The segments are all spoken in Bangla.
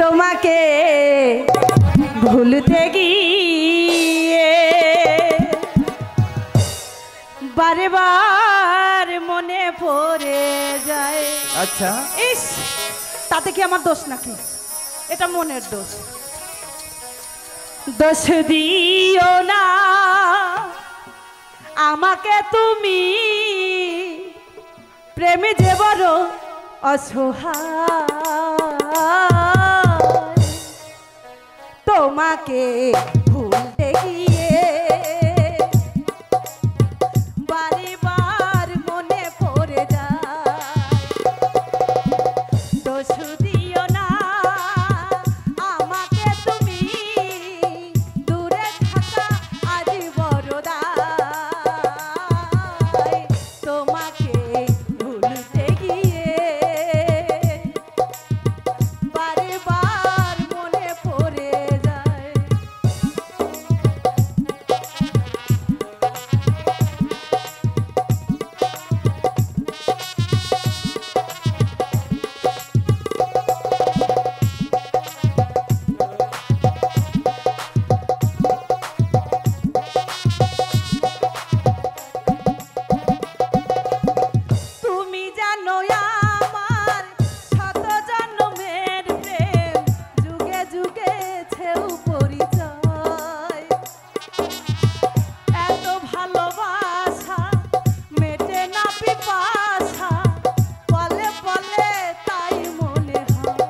তোমাকে ভুলতে গিয়ে বারে বার মনে পড়ে যায়। আচ্ছা, ইস, তাতে কি আমার দোষ নাকি? এটা মনের দোষ। দোষ দিও না আমাকে তুমি, প্রেমে যে বড় অসহায়, তোমাকে ভুলতে গিয়ে বারে বার মনে পড়ে যায়। দোষ দিও না আমাকে তুমি, দূরে থাকা আজ বড় দায়, তোমাকে ভুলতে গিয়ে বারে বার মনে পড়ে যায়। তুমি জানো আমার শত জন্মের প্রেম, যুগে যুগে ছেউ পরিচয়, এত ভালোবাসা মেটে না পিপাসা, পলে পলে তাই মনে হয়।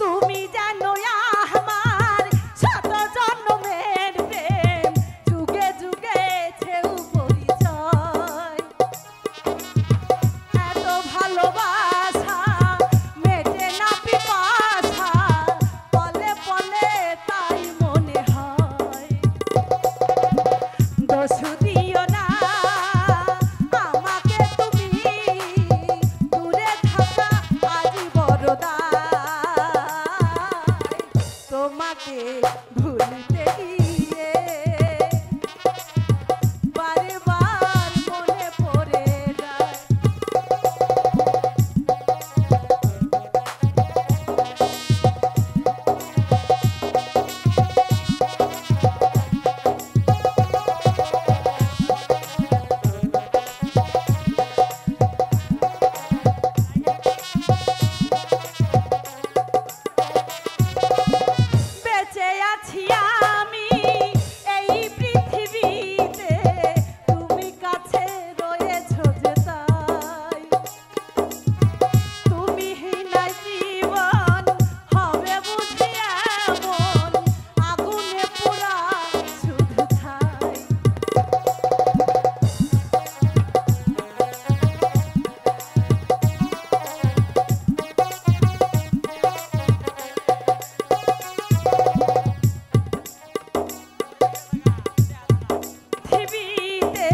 তুমি জানো আমার শত জন্মের প্রেম, যুগে যুগে ছেউ পরিচয়, এত ভালোবাসা মেটে না পিপাসা, পলে পলে তাই মনে হয়। দোষ দিও না আমাকে তুমি, দূরে থাকা আজ বড় দায়, তোমাকে ভুলতে গিয়ে বারে বার মনে পড়ে যায়। বেঁচে আছি আমি এই পৃথিবীতে, তুমি কাছে রয়েছো যে তাই, তুমি হীনা জীবন হবে বুঝি এমন, আগুনে পোড়া শুধু ছাই। পৃথিবীতে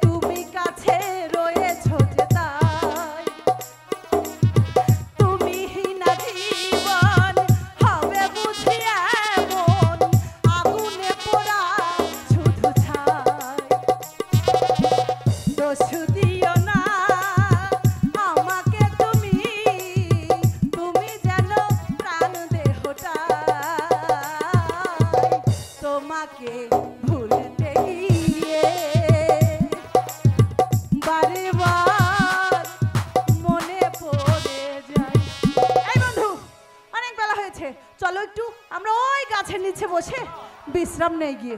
তুমি কাছে রয়েছো যে তাই, তুমি হীনা জীবন হবে বুঝি এমন, আগুনে পোড়া শুধু ছাই। দোষ দিও না আমাকে তুমি, তুমি যেন প্রাণ দেহটাই, তোমাকে ভুলতে গিয়ে বারে বার মনে পড়ে যায়। এই বন্ধু, অনেক বেলা হয়েছে, চলো একটু আমরা ওই গাছের নিচে বসে বিশ্রাম নেই গিয়ে।